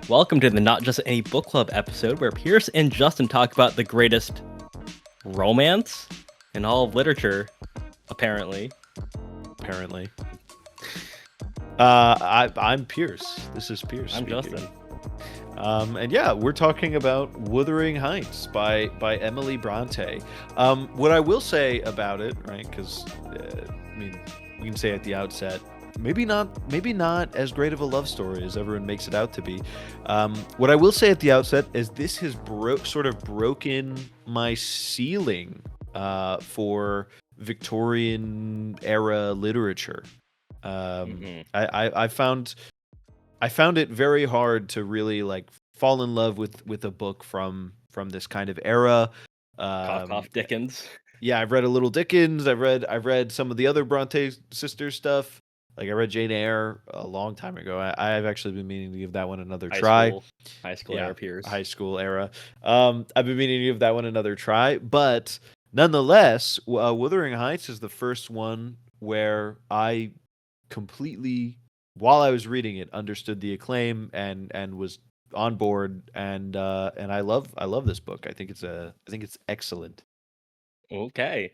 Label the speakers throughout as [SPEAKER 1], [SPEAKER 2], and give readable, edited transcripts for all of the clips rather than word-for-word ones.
[SPEAKER 1] Welcome to the Not Just Any Book Club episode where Pierce and Justin talk about the greatest romance in all of literature, apparently.
[SPEAKER 2] Apparently. I'm Pierce. This is Pierce
[SPEAKER 1] I'm
[SPEAKER 2] speaking.
[SPEAKER 1] Justin.
[SPEAKER 2] And yeah, we're talking about Wuthering Heights by Emily Brontë. What I will say about it, right? Because I mean, we can say at the outset, maybe not as great of a love story as everyone makes it out to be. What I will say at the outset is this has sort of broken my ceiling for Victorian era literature. I found it very hard to really like fall in love with a book from this kind of era.
[SPEAKER 1] Cough, Dickens.
[SPEAKER 2] Yeah, I've read a little Dickens. I've read some of the other Bronte sisters stuff. Like I read Jane Eyre a long time ago. I've actually been meaning to give that one another try.
[SPEAKER 1] High school era Pierce.
[SPEAKER 2] High school era. I've been meaning to give that one another try, but nonetheless, Wuthering Heights is the first one where I completely, while I was reading it, understood the acclaim and was on board, and I love this book. I think it's excellent.
[SPEAKER 1] Okay.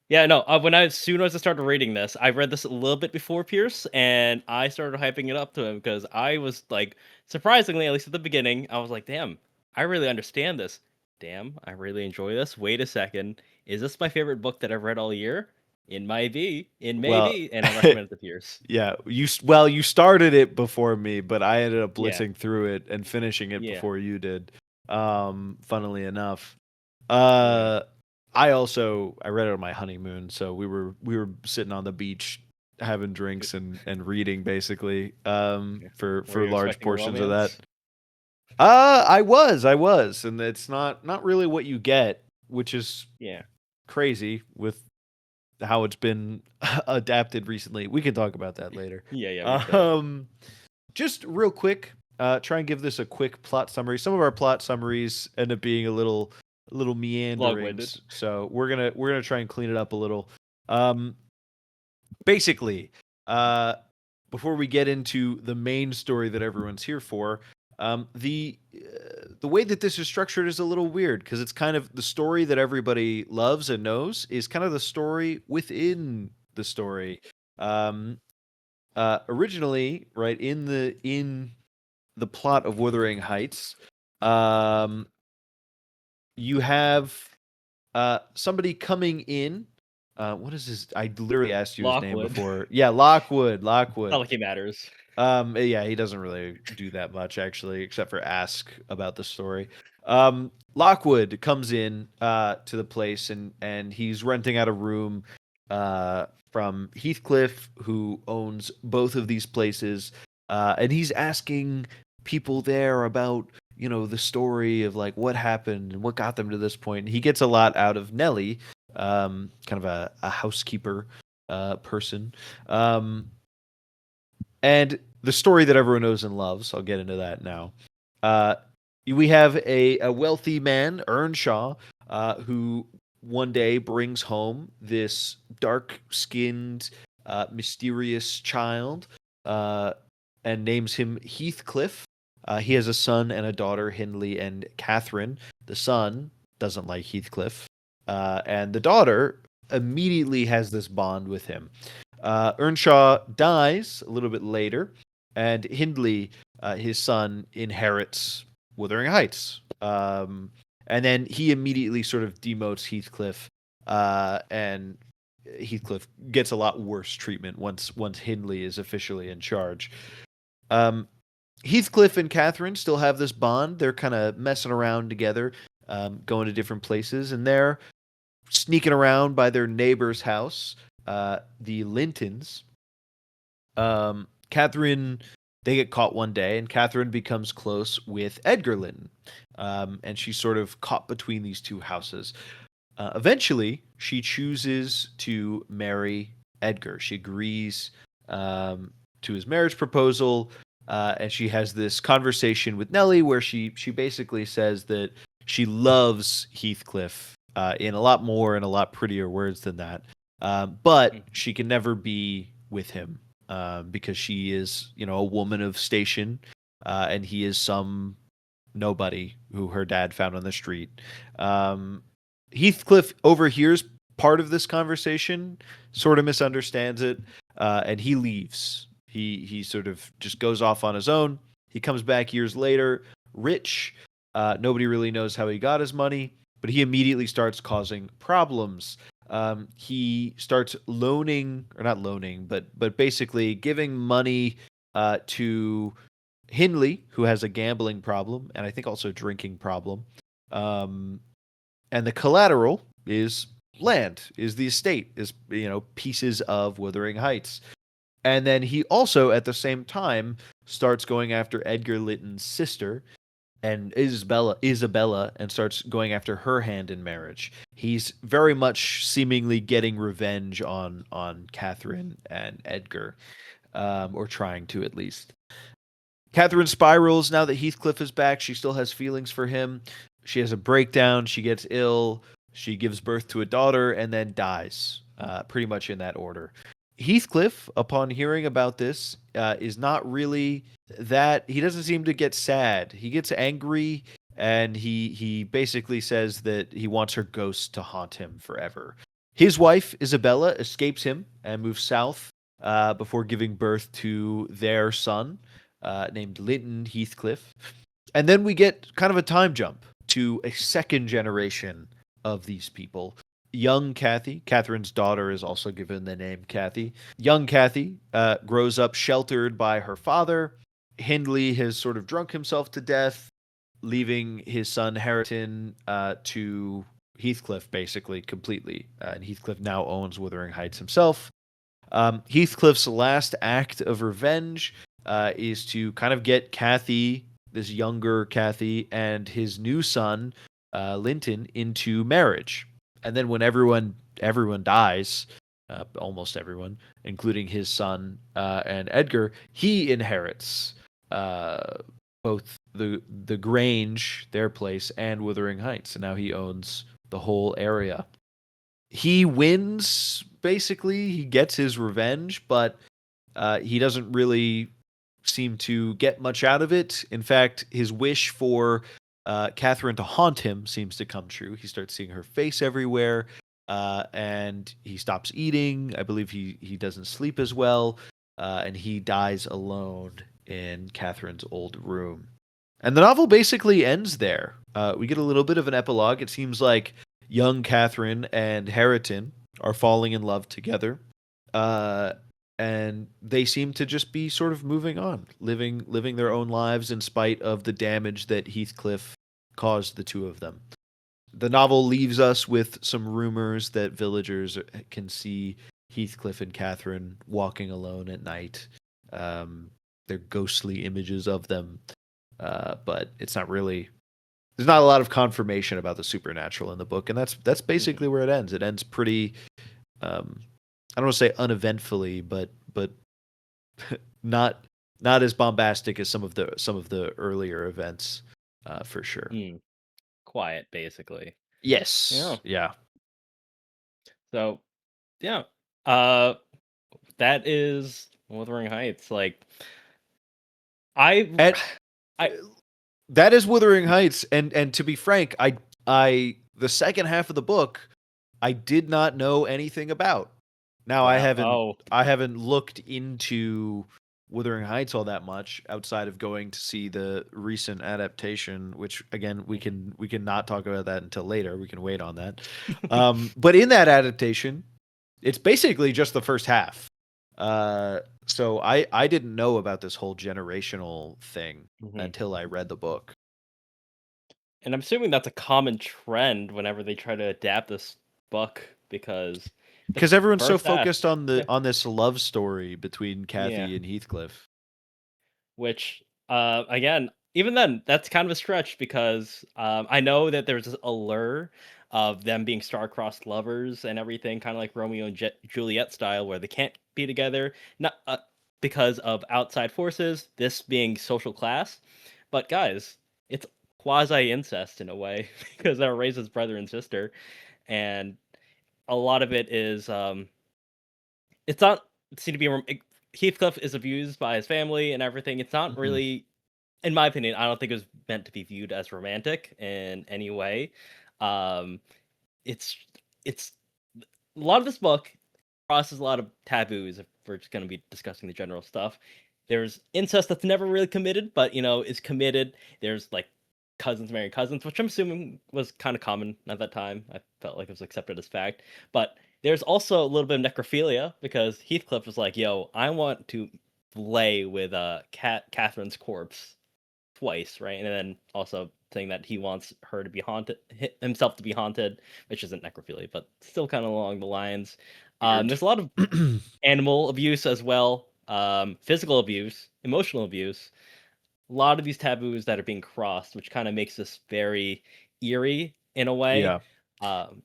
[SPEAKER 1] Yeah, no, as soon as I started reading this, I read this a little bit before Pierce, and I started hyping it up to him because I was like, surprisingly, at least at the beginning, I was like, damn, I really understand this. Damn, I really enjoy this. Wait a second. Is this my favorite book that I've read all year? It might be. It may
[SPEAKER 2] Well,
[SPEAKER 1] be. And I recommend it to Pierce.
[SPEAKER 2] yeah, you started it before me, but I ended up
[SPEAKER 1] Yeah.
[SPEAKER 2] blitzing through it and finishing it
[SPEAKER 1] Yeah.
[SPEAKER 2] before you did. Funnily enough. I read it on my honeymoon, so we were sitting on the beach having drinks and reading basically for
[SPEAKER 1] Were you
[SPEAKER 2] large
[SPEAKER 1] expecting
[SPEAKER 2] portions of
[SPEAKER 1] romance?
[SPEAKER 2] that. I was, and it's not really what you get, which is
[SPEAKER 1] Yeah.
[SPEAKER 2] crazy with how it's been adapted recently. We can talk about that later.
[SPEAKER 1] Yeah, we could.
[SPEAKER 2] Just real quick, try and give this a quick plot summary. Some of our plot summaries end up being a little meanderings,
[SPEAKER 1] Long-winded.
[SPEAKER 2] so we're gonna try and clean it up a little. Basically, before we get into the main story that everyone's here for, the way that this is structured is a little weird because it's kind of the story that everybody loves and knows is kind of the story within the story. Originally, right in the plot of Wuthering Heights, you have somebody coming in. What is his? I literally asked you his name
[SPEAKER 1] Lockwood.
[SPEAKER 2] before. Yeah, Lockwood.
[SPEAKER 1] Not like he matters.
[SPEAKER 2] Yeah, he doesn't really do that much actually, except for ask about the story. Lockwood comes in to the place and he's renting out a room from Heathcliff, who owns both of these places, and he's asking people there about the story of like what happened and what got them to this point. And he gets a lot out of Nellie, kind of a housekeeper person. And the story that everyone knows and loves, I'll get into that now. We have a wealthy man, Earnshaw, who one day brings home this dark-skinned, mysterious child and names him Heathcliff. He has a son and a daughter, Hindley and Catherine. The son doesn't like Heathcliff, and the daughter immediately has this bond with him. Earnshaw dies a little bit later, and Hindley, his son, inherits Wuthering Heights. And then he immediately sort of demotes Heathcliff, and Heathcliff gets a lot worse treatment once Hindley is officially in charge. Heathcliff and Catherine still have this bond. They're kind of messing around together, going to different places, and they're sneaking around by their neighbor's house, the Lintons. Catherine, they get caught one day, and Catherine becomes close with Edgar Linton, and she's sort of caught between these two houses. Eventually, she chooses to marry Edgar. She agrees to his marriage proposal, and she has this conversation with Nellie where she basically says that she loves Heathcliff in a lot more and a lot prettier words than that. But she can never be with him because she is, a woman of station, and he is some nobody who her dad found on the street. Um, Heathcliff overhears part of this conversation, sort of misunderstands it, and he leaves. He sort of just goes off on his own. He comes back years later, rich. Nobody really knows how he got his money, but he immediately starts causing problems. He starts loaning, or not loaning, but basically giving money to Hindley, who has a gambling problem and I think also drinking problem. Um, and the collateral is land, is the estate, is pieces of Wuthering Heights. And then he also, at the same time, starts going after Edgar Litton's sister and Isabella, and starts going after her hand in marriage. He's very much seemingly getting revenge on Catherine and Edgar, or trying to at least. Catherine spirals now that Heathcliff is back. She still has feelings for him. She has a breakdown. She gets ill. She gives birth to a daughter and then dies, pretty much in that order. Heathcliff, upon hearing about this, is not really that. He doesn't seem to get sad. He gets angry, and he basically says that he wants her ghost to haunt him forever. His wife, Isabella, escapes him and moves south before giving birth to their son, named Linton Heathcliff. And then we get kind of a time jump to a second generation of these people. Young Kathy, Catherine's daughter, is also given the name Kathy. Young Kathy grows up sheltered by her father. Hindley has sort of drunk himself to death, leaving his son Harriton to Heathcliff basically completely. And Heathcliff now owns Wuthering Heights himself. Heathcliff's last act of revenge is to kind of get Kathy, this younger Kathy, and his new son, Linton, into marriage. And then when everyone dies, almost everyone, including his son and Edgar, he inherits both the Grange, their place, and Wuthering Heights. And now he owns the whole area. He wins, basically. He gets his revenge, but he doesn't really seem to get much out of it. In fact, his wish for Catherine to haunt him seems to come true. He starts seeing her face everywhere, and he stops eating. I believe he doesn't sleep as well, and he dies alone in Catherine's old room. And the novel basically ends there. We get a little bit of an epilogue. It seems like young Catherine and Harriton are falling in love together. And they seem to just be sort of moving on, living their own lives in spite of the damage that Heathcliff caused the two of them. The novel leaves us with some rumors that villagers can see Heathcliff and Catherine walking alone at night. They're ghostly images of them, but it's not really. There's not a lot of confirmation about the supernatural in the book, and that's basically where it ends. It ends pretty. I don't want to say uneventfully, but not as bombastic as some of the earlier events, for sure.
[SPEAKER 1] Quiet, basically.
[SPEAKER 2] Yes. Yeah.
[SPEAKER 1] So, yeah. That is Wuthering Heights. Like,
[SPEAKER 2] And
[SPEAKER 1] I
[SPEAKER 2] that is Wuthering Heights, and to be frank, I the second half of the book, I did not know anything about. Now
[SPEAKER 1] wow.
[SPEAKER 2] I haven't looked into Wuthering Heights all that much outside of going to see the recent adaptation, which again we can not talk about that until later. We can wait on that. But in that adaptation, it's basically just the first half. So I didn't know about this whole generational thing until I read the book.
[SPEAKER 1] And I'm assuming that's a common trend whenever they try to adapt this book because the
[SPEAKER 2] Everyone's so
[SPEAKER 1] first half,
[SPEAKER 2] focused on this love story between
[SPEAKER 1] yeah,
[SPEAKER 2] Kathy and Heathcliff.
[SPEAKER 1] which again, even then, that's kind of a stretch because I know that there's this allure of them being star-crossed lovers and everything, kind of like Romeo and Juliet style, where they can't be together, not because of outside forces, this being social class. But guys, it's quasi incest in a way because they're raised as brother and sister, and a lot of it is it's not seem to be Heathcliff is abused by his family and everything. It's not
[SPEAKER 2] Mhm.
[SPEAKER 1] really in my opinion, I don't think it was meant to be viewed as romantic in any way. Um, it's it's a lot of this book crosses a lot of taboos if we're just going to be discussing the general stuff. There's incest that's never really committed, but is committed. There's like cousins marrying cousins, which I'm assuming was kind of common at that time. I felt like it was accepted as fact. But there's also a little bit of necrophilia because Heathcliff was like, "Yo, I want to lay with Catherine's corpse twice, right?" And then also saying that he wants her to be haunted, himself to be haunted, which isn't necrophilia, but still kind of along the lines.
[SPEAKER 2] Weird.
[SPEAKER 1] There's a lot of animal abuse as well, physical abuse, emotional abuse. A lot of these taboos that are being crossed, which kind of makes this very eerie in a way.
[SPEAKER 2] Yeah.
[SPEAKER 1] Um,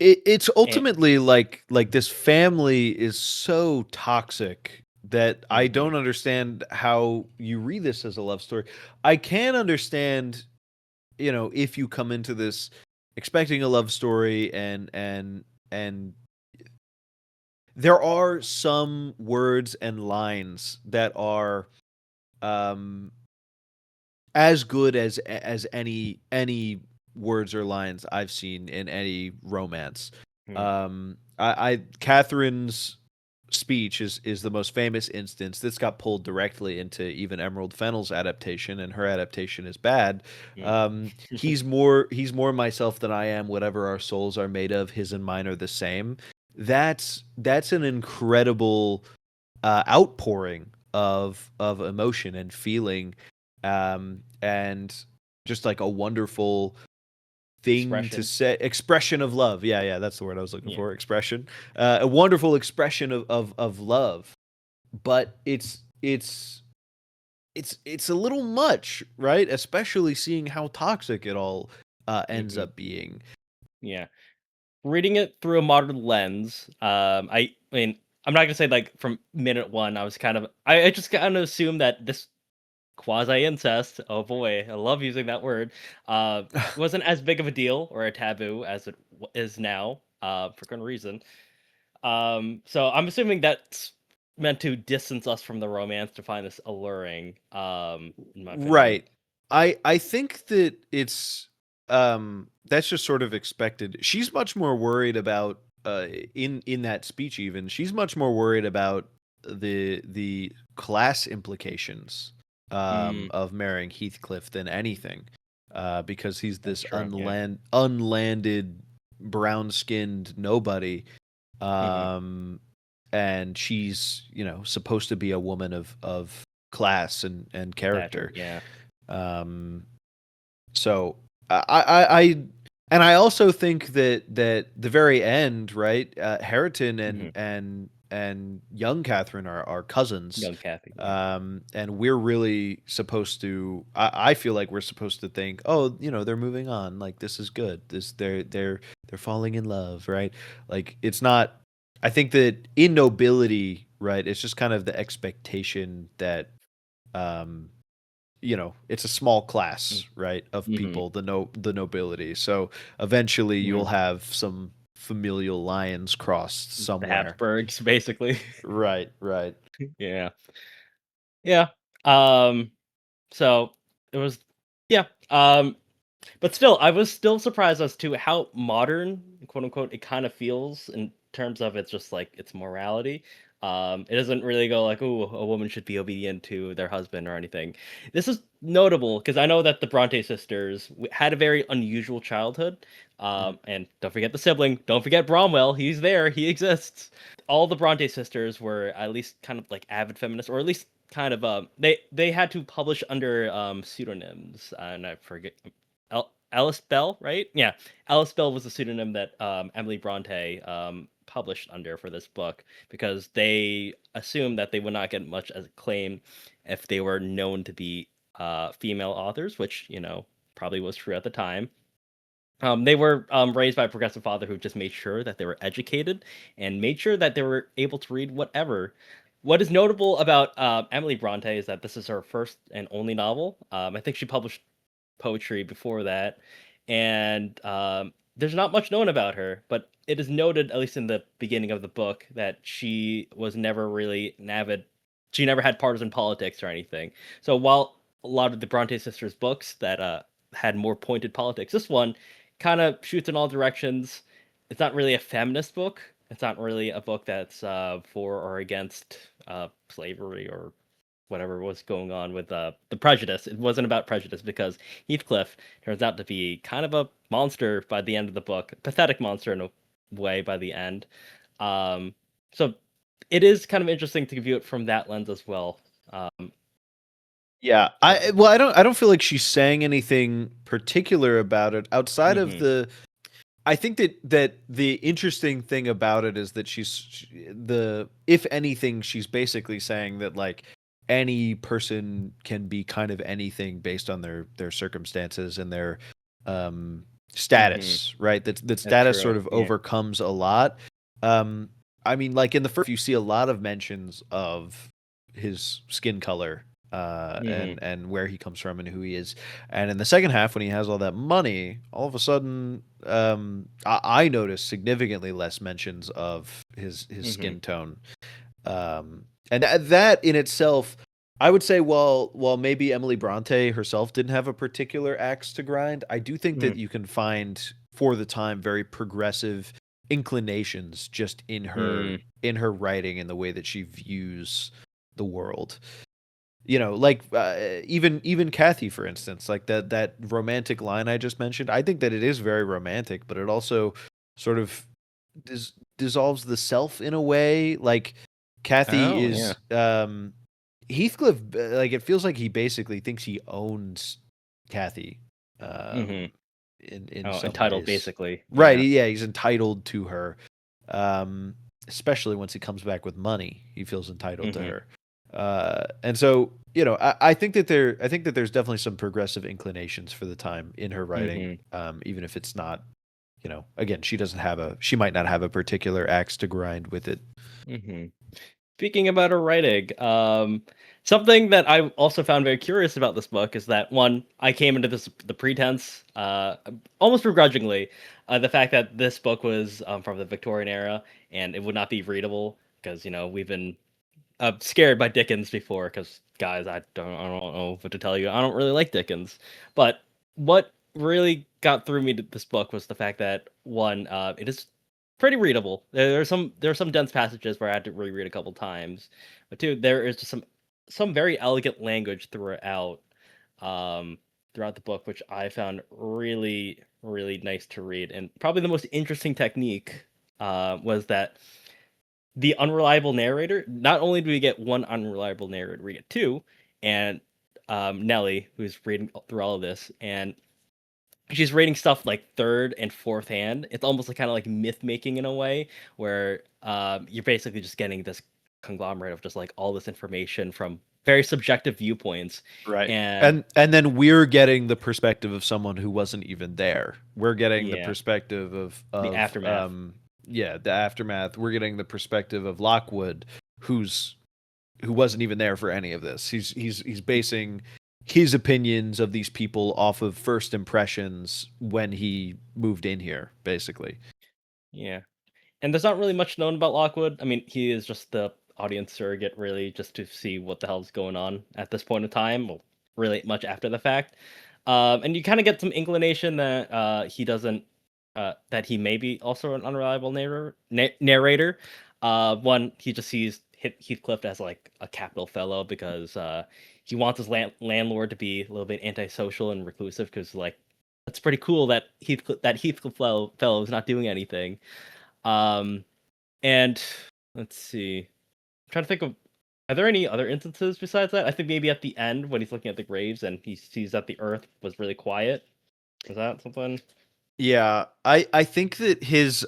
[SPEAKER 2] It's
[SPEAKER 1] and
[SPEAKER 2] ultimately like this family is so toxic that I
[SPEAKER 1] mhm,
[SPEAKER 2] don't understand how you read this as a love story. I can understand, if you come into this expecting a love story and there are some words and lines that are um as good as any words or lines I've seen in any romance.
[SPEAKER 1] mhm,
[SPEAKER 2] I Catherine's speech is the most famous instance. This got pulled directly into even Emerald Fennell's adaptation, and her adaptation is bad.
[SPEAKER 1] mhm.
[SPEAKER 2] He's more myself than I am. Whatever our souls are made of, his and mine are the same. That's an incredible outpouring of emotion and feeling, and just like a wonderful thing to
[SPEAKER 1] Expression.
[SPEAKER 2] say, expression of love. Yeah, that's the word I was looking
[SPEAKER 1] Yeah.
[SPEAKER 2] for. Expression, a wonderful expression of love. But it's a little much, right? Especially seeing how toxic it all ends
[SPEAKER 1] Hmm.
[SPEAKER 2] up being.
[SPEAKER 1] Yeah. Reading it through a modern lens, I mean, I'm not gonna say like from minute one, I was kind of, I just kind of assumed that this quasi incest, oh boy, I love using that word, uh, wasn't as big of a deal or a taboo as it is now, for good reason. So I'm assuming that's meant to distance us from the romance to find this alluring, in my opinion.
[SPEAKER 2] Right. I think that it's that's just sort of expected. She's much more worried about in that speech even. She's much more worried about the class implications
[SPEAKER 1] Mm,
[SPEAKER 2] of marrying Heathcliff than anything. Because he's
[SPEAKER 1] that's
[SPEAKER 2] this
[SPEAKER 1] true. Yeah.
[SPEAKER 2] unlanded brown-skinned nobody.
[SPEAKER 1] Hmm.
[SPEAKER 2] Um and she's, supposed to be a woman of class and
[SPEAKER 1] Stature.
[SPEAKER 2] character.
[SPEAKER 1] Yeah.
[SPEAKER 2] Um, so I and I also think that the very end, right? Harriton
[SPEAKER 1] Hmm.
[SPEAKER 2] and young Catherine are cousins.
[SPEAKER 1] Young Kathy. Yeah.
[SPEAKER 2] And we're really supposed to. I feel like we're supposed to think, oh, they're moving on. Like this is good. They're falling in love, right? Like it's not. I think that in nobility, right? It's just kind of the expectation that um it's a small class, right, of
[SPEAKER 1] Mm-hmm.
[SPEAKER 2] people, the nobility. So eventually you'll have some familial lines crossed
[SPEAKER 1] The
[SPEAKER 2] somewhere.
[SPEAKER 1] Habsburgs, basically.
[SPEAKER 2] Right, right.
[SPEAKER 1] Yeah. Yeah. Um, so it was, yeah. But still, I was still surprised as to how modern, quote unquote, it kind of feels in terms of it's just like its morality. It doesn't really go like, "Oh, a woman should be obedient to their husband" or anything. This is notable because I know that the Bronte sisters had a very unusual childhood.
[SPEAKER 2] Mhm.
[SPEAKER 1] And don't forget the sibling. Don't forget Bromwell. He's there. He exists. All the Bronte sisters were at least kind of like avid feminists, or at least kind of they had to publish under pseudonyms, and I forget Alice Bell, right? Yeah, Alice Bell was the pseudonym that Emily Brontë published under for this book because they assumed that they would not get much as acclaim if they were known to be female authors, which probably was true at the time. They were raised by a progressive father who just made sure that they were educated and made sure that they were able to read whatever. What is notable about Emily Bronte is that this is her first and only novel. I think she published poetry before that, and there's not much known about her, but it is noted, at least in the beginning of the book, that she was never really an avid. She never had partisan politics or anything. So while a lot of the Bronte sisters books that had more pointed politics. This one kind of shoots in all directions. It's not really a feminist book. It's not really a book that's for or against slavery or whatever was going on with the prejudice. It wasn't about prejudice because Heathcliff turns out to be kind of a monster by the end of the book, pathetic monster in a way by the end. Um, so it is kind of interesting to view it from that lens as well. Um,
[SPEAKER 2] Yeah,
[SPEAKER 1] so,
[SPEAKER 2] I don't feel like she's saying anything particular about it outside of
[SPEAKER 1] hmm
[SPEAKER 2] the. I think that the interesting thing about it is that the if anything, she's basically saying that like any person can be kind of anything based on their circumstances and their um
[SPEAKER 1] hmm
[SPEAKER 2] status, right? That
[SPEAKER 1] that's
[SPEAKER 2] status
[SPEAKER 1] true.
[SPEAKER 2] sort of
[SPEAKER 1] Yeah.
[SPEAKER 2] overcomes a lot. Um I mean, like in the first, you see a lot of mentions of his skin color
[SPEAKER 1] hmm
[SPEAKER 2] and where he comes from and who he is. And in the second half, when he has all that money, all of a sudden, I noticed significantly less mentions of his
[SPEAKER 1] hmm
[SPEAKER 2] skin tone. And that in itself, I would say, while maybe Emily Bronte herself didn't have a particular axe to grind, I do think that you can find for the time very progressive inclinations just
[SPEAKER 1] hmm
[SPEAKER 2] in her writing and the way that she views the world. You know, like even Kathy, for instance, like that romantic line I just mentioned. I think that it is very romantic, but it also sort of dissolves the self in a way. Like Kathy
[SPEAKER 1] Oh yeah.
[SPEAKER 2] is Heathcliff. Like it feels like he basically thinks he owns Kathy.
[SPEAKER 1] hmm
[SPEAKER 2] In
[SPEAKER 1] Oh,
[SPEAKER 2] some
[SPEAKER 1] entitled
[SPEAKER 2] ways,
[SPEAKER 1] basically.
[SPEAKER 2] right?
[SPEAKER 1] Yeah.
[SPEAKER 2] Yeah, he's entitled to her. Especially once he comes back with money, he feels entitled to
[SPEAKER 1] hmm
[SPEAKER 2] her. And so, you know, I think that I think that there's definitely some progressive inclinations for the time in her writing,
[SPEAKER 1] hmm
[SPEAKER 2] even if it's not, you know, again, she might not have a particular axe to grind with it.
[SPEAKER 1] hmm Speaking about her writing, something that I also found very curious about this book is that one, I came into this the pretense, almost begrudgingly, the fact that this book was from the Victorian era and it would not be readable because we've been scared by Dickens before. Because guys, I don't know what to tell you. I don't really like Dickens, but what really got through me to this book was the fact that one, it is pretty readable. There are some dense passages where I had to reread a couple times, but two, there is just some very elegant language um, throughout the book, which I found really nice to read. And probably the most interesting technique was that the unreliable narrator. Not only do we get one unreliable narrator, we get two, and Nellie, who's reading through all of this, and she's reading stuff like third and fourth hand. It's almost like kind of like myth making in a way, where you're basically just getting this conglomerate of just like all this information from very subjective viewpoints,
[SPEAKER 2] Right.
[SPEAKER 1] and
[SPEAKER 2] And then we're getting the perspective of someone who wasn't even there. We're getting the
[SPEAKER 1] yeah,
[SPEAKER 2] perspective
[SPEAKER 1] the
[SPEAKER 2] of
[SPEAKER 1] aftermath.
[SPEAKER 2] yeah, the aftermath. We're getting the perspective of Lockwood, who wasn't even there for any of this. He's basing his opinions of these people off of first impressions when he moved in here, basically.
[SPEAKER 1] Yeah. And there's not really much known about Lockwood. I mean, he is just the audience surrogate, really, just to see what the hell's going on at this point in time. Well, really much after the fact. And you kind of get some inclination that he doesn't, that he may be also an unreliable narrator. One, he just sees Heathcliff as like a capital fellow because he wants his landlord to be a little bit antisocial and reclusive because, like, it's pretty cool that Heathcliff fellow is not doing anything. Um, and let's see. I'm trying to think of, are there any other instances besides that? I think maybe at the end when he's looking at the graves and he sees that the earth was really quiet. Is that something?
[SPEAKER 2] Yeah, I think that he's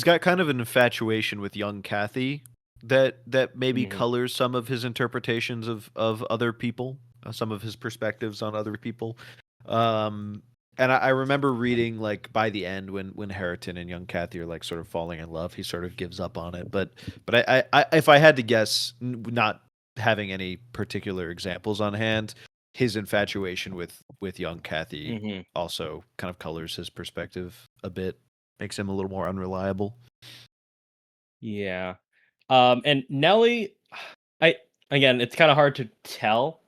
[SPEAKER 2] got kind of an infatuation with young Kathy that maybe
[SPEAKER 1] hmm
[SPEAKER 2] colors some of his interpretations of other people, some of his perspectives on other people. Um, and I remember reading like by the end when Harriton and young Kathy are like sort of falling in love, he sort of gives up on it. But I if I had to guess, not having any particular examples on hand, his infatuation with young Kathy
[SPEAKER 1] hmm
[SPEAKER 2] also kind of colors his perspective a bit, makes him a little more unreliable.
[SPEAKER 1] Yeah. And Nellie, I again, it's kind of hard to tell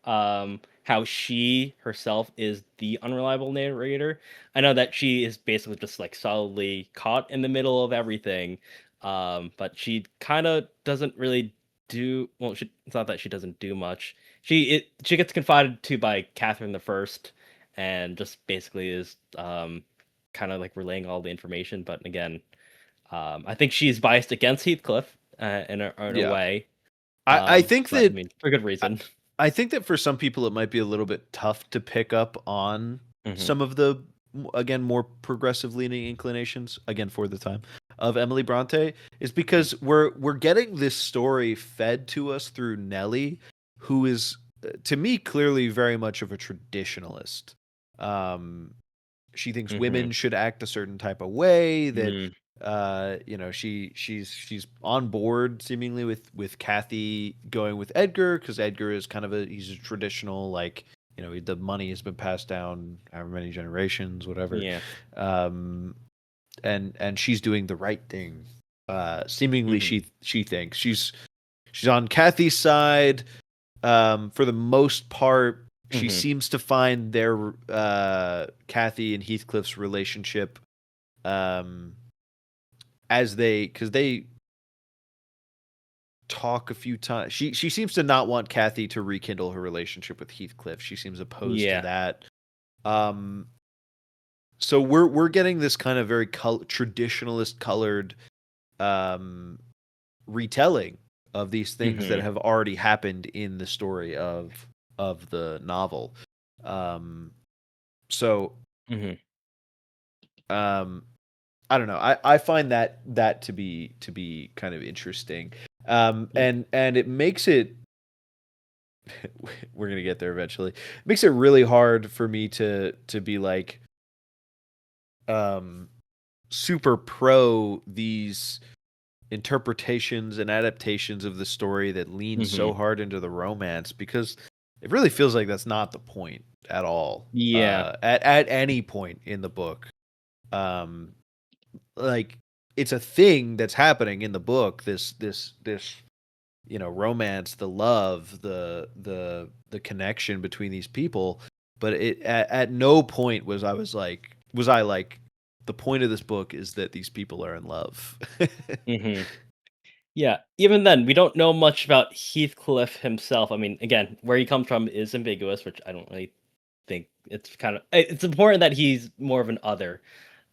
[SPEAKER 1] how she herself is the unreliable narrator. I know that she is basically just like solidly caught in the middle of everything, but she kind of doesn't really do well. It's not that she doesn't do much. She gets confided to by Catherine the First, and just basically is kind of like relaying all the information. But again, I think she's biased against Heathcliff in a
[SPEAKER 2] Yeah.
[SPEAKER 1] way,
[SPEAKER 2] I think
[SPEAKER 1] but I
[SPEAKER 2] that
[SPEAKER 1] mean, for good
[SPEAKER 2] I,
[SPEAKER 1] reason.
[SPEAKER 2] I think that for some people it might be a little bit tough to pick up on
[SPEAKER 1] Mhm,
[SPEAKER 2] some of the again more progressive leaning inclinations again for the time of Emily Bronte is
[SPEAKER 1] mhm.
[SPEAKER 2] because we're getting this story fed to us through Nellie, who is to me clearly very much of a traditionalist. Um, she thinks
[SPEAKER 1] Mhm,
[SPEAKER 2] women should act a certain type of way, that
[SPEAKER 1] mm,
[SPEAKER 2] she's on board seemingly with Kathy going with Edgar, because Edgar is kind of he's a traditional, like, the money has been passed down however many generations, whatever.
[SPEAKER 1] yeah,
[SPEAKER 2] um and she's doing the right thing. Seemingly
[SPEAKER 1] mhm,
[SPEAKER 2] she thinks she's on Kathy's side. For the most part, she
[SPEAKER 1] mhm,
[SPEAKER 2] seems to find their Kathy and Heathcliff's relationship, um, as because they talk a few times. She seems to not want Kathy to rekindle her relationship with Heathcliff. She seems opposed to
[SPEAKER 1] yeah,
[SPEAKER 2] that. Um, so we're getting this kind of very traditionalist colored um, retelling of these things that
[SPEAKER 1] mhm,
[SPEAKER 2] have already happened in the story of the novel. Um, so
[SPEAKER 1] mhm,
[SPEAKER 2] um, I don't know. I find that to be kind of interesting.
[SPEAKER 1] ye
[SPEAKER 2] And it makes it we're gonna get there eventually. It makes it really hard for me to be like um super pro these interpretations and adaptations of the story that lean so
[SPEAKER 1] mhm,
[SPEAKER 2] hard into the romance, because it really feels like that's not the point at all.
[SPEAKER 1] yeah,
[SPEAKER 2] At any point in the book. Um like, it's a thing that's happening in the book, this romance, the love, the connection between these people, but it at no point was I like, the point of this book is that these people are in love.
[SPEAKER 1] mhm. Yeah, even then, we don't know much about Heathcliff himself. I mean, again, where he comes from is ambiguous, which I don't really think it's important that he's more of an other.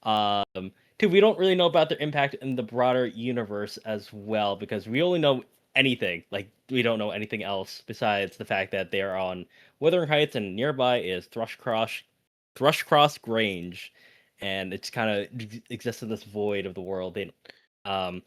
[SPEAKER 1] Um, Two, we don't really know about their impact in the broader universe as well because we only know anything. Like we don't know anything else besides the fact that they are on Wuthering Heights and nearby is Thrushcross Grange, and it's kind of exists in this void of the world. Um,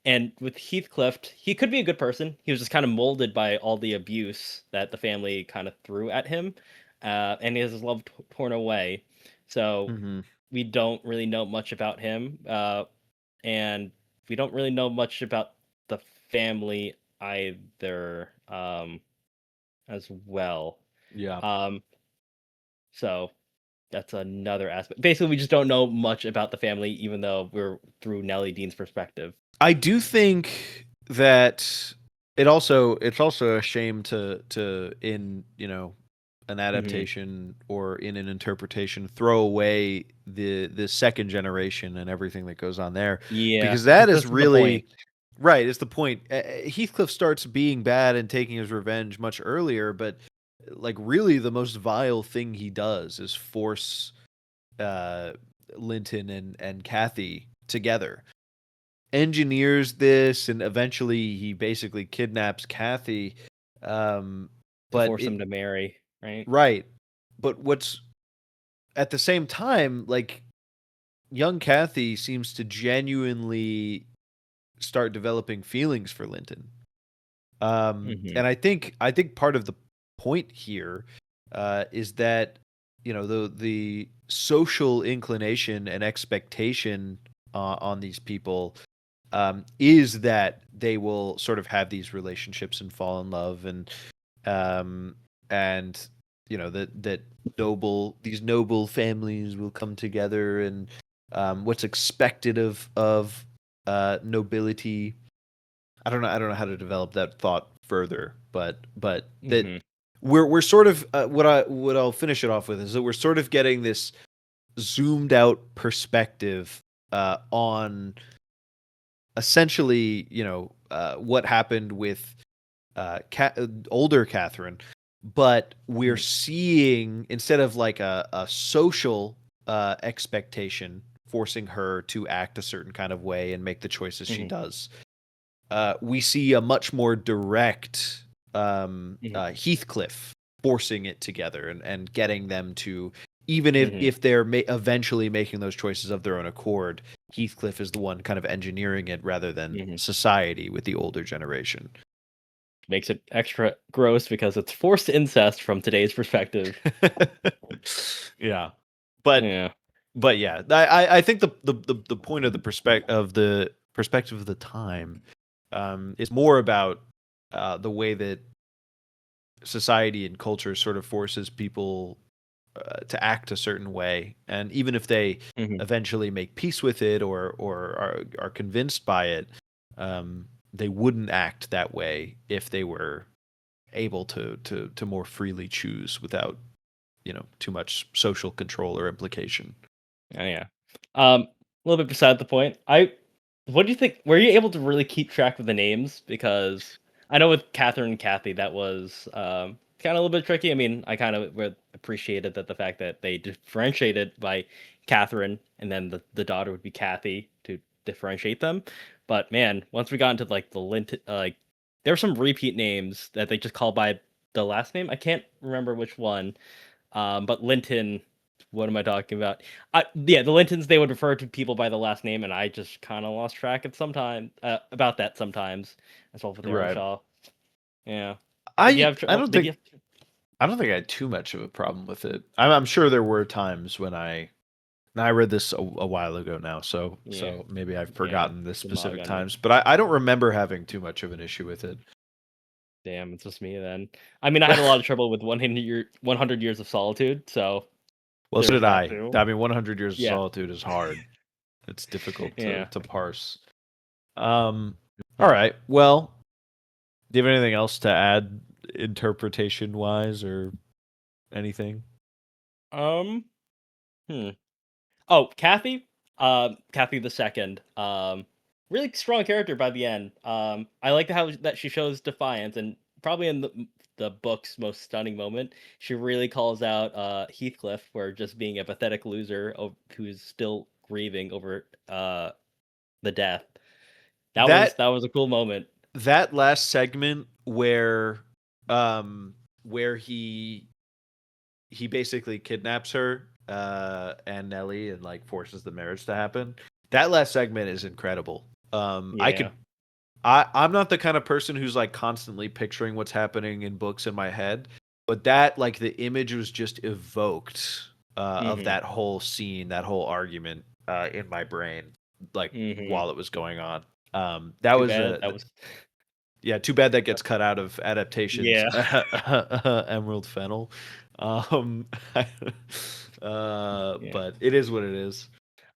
[SPEAKER 1] and with Heathcliff, he could be a good person. He was just kind of molded by all the abuse that the family kind of threw at him, and he has his love torn away. So
[SPEAKER 2] Mhm.
[SPEAKER 1] we don't really know much about him, and we don't really know much about the family either, as well.
[SPEAKER 2] Yeah.
[SPEAKER 1] Um, so that's another aspect. Basically, we just don't know much about the family, even though we're through Nellie Dean's perspective.
[SPEAKER 2] I do think that it's also a shame to in, an
[SPEAKER 1] Hmm.
[SPEAKER 2] adaptation or in an interpretation throw away the second generation and everything that goes on there,
[SPEAKER 1] Yeah,
[SPEAKER 2] because that
[SPEAKER 1] because
[SPEAKER 2] is
[SPEAKER 1] this is the point.
[SPEAKER 2] really right. It's the point. Heathcliff starts being bad and taking his revenge much earlier, but like really the most vile thing he does is force uh Linton and Kathy together, engineers this, and eventually he basically kidnaps Kathy. Um,
[SPEAKER 1] To
[SPEAKER 2] but
[SPEAKER 1] force
[SPEAKER 2] it
[SPEAKER 1] him to marry, right?
[SPEAKER 2] right. But what's at the same time, like, young Kathy seems to genuinely start developing feelings for Linton.
[SPEAKER 1] Hmm.
[SPEAKER 2] And I think part of the point here is that the social inclination and expectation on these people is that they will sort of have these relationships and fall in love, um, and that these noble families will come together, and what's expected of nobility. I don't know how to develop that thought further. but that
[SPEAKER 1] Mhm.
[SPEAKER 2] we're sort of what I'll finish it off with is that we're sort of getting this zoomed out perspective on essentially, what happened with older Catherine, but we're
[SPEAKER 1] Mhm.
[SPEAKER 2] seeing instead of like a social expectation forcing her to act a certain kind of way and make the choices she
[SPEAKER 1] Mhm.
[SPEAKER 2] does, we see a much more direct
[SPEAKER 1] Mhm.
[SPEAKER 2] Heathcliff forcing it together and getting them to, even
[SPEAKER 1] Mhm.
[SPEAKER 2] if they're eventually making those choices of their own accord, Heathcliff is the one kind of engineering it rather than
[SPEAKER 1] Mhm.
[SPEAKER 2] society with the older generation.
[SPEAKER 1] Makes it extra gross because it's forced incest from today's perspective.
[SPEAKER 2] Yeah, but
[SPEAKER 1] Yeah.
[SPEAKER 2] yeah, I think the point of the perspective of the time is more about the way that society and culture sort of forces people to act a certain way, and even if they
[SPEAKER 1] Mhm.
[SPEAKER 2] eventually make peace with it or are convinced by it, they wouldn't act that way if they were able to more freely choose without too much social control or implication.
[SPEAKER 1] Oh, yeah. A little bit beside the point. What do you think? Were you able to really keep track of the names? Because I know with Catherine and Kathy, that was kind of a little bit tricky. I mean, I kind of appreciated that the fact that they differentiated by Catherine, and then the daughter would be Kathy to differentiate them. But man, once we got into like the Lint, there were some repeat names that they just called by the last name. I can't remember which one. But Linton, what am I talking about? Yeah, the Lintons, they would refer to people by the last name, and I just kind of lost track at some time about that sometimes as well for the
[SPEAKER 2] Right.
[SPEAKER 1] Earnshaw. Yeah. Did you
[SPEAKER 2] I
[SPEAKER 1] have
[SPEAKER 2] I
[SPEAKER 1] trouble?
[SPEAKER 2] don't
[SPEAKER 1] Did
[SPEAKER 2] think
[SPEAKER 1] you?
[SPEAKER 2] I don't think I had too much of a problem with it. I'm sure there were times when I read this a while ago now,
[SPEAKER 1] Yeah,
[SPEAKER 2] so maybe I've
[SPEAKER 1] yeah.
[SPEAKER 2] forgotten the
[SPEAKER 1] The manga
[SPEAKER 2] specific
[SPEAKER 1] on it.
[SPEAKER 2] times, but I don't remember having too much of an issue with it.
[SPEAKER 1] Damn, it's just me then. I mean, I had a lot of trouble with 100 Years of Solitude, so
[SPEAKER 2] Well, so
[SPEAKER 1] there
[SPEAKER 2] did
[SPEAKER 1] was that
[SPEAKER 2] I.
[SPEAKER 1] too.
[SPEAKER 2] I mean, 100 Years of
[SPEAKER 1] Yeah,
[SPEAKER 2] Solitude is hard. It's difficult
[SPEAKER 1] yeah.
[SPEAKER 2] to parse. All right. Well, do you have anything else to add interpretation wise or anything?
[SPEAKER 1] Um. Hmm. Oh, Kathy, Kathy the second. Really strong character by the end. I like how that she shows defiance, and probably in the book's most stunning moment, she really calls out Heathcliff for just being a pathetic loser who's still grieving over the death.
[SPEAKER 2] That
[SPEAKER 1] That was a cool moment.
[SPEAKER 2] that last segment where he basically kidnaps her and Nellie and like forces the marriage to happen. That last segment is incredible.
[SPEAKER 1] Yeah.
[SPEAKER 2] I'm not the kind of person who's like constantly picturing what's happening in books in my head, but that like the image was just evoked of
[SPEAKER 1] Mhm.
[SPEAKER 2] that whole scene, that whole argument in my brain, like
[SPEAKER 1] Mhm.
[SPEAKER 2] while it was going on. That
[SPEAKER 1] Too
[SPEAKER 2] was
[SPEAKER 1] bad. That was.
[SPEAKER 2] yeah, too bad that gets cut out of adaptations.
[SPEAKER 1] Yeah.
[SPEAKER 2] Emerald Fennel. Um,
[SPEAKER 1] Yeah.
[SPEAKER 2] but it is what it is.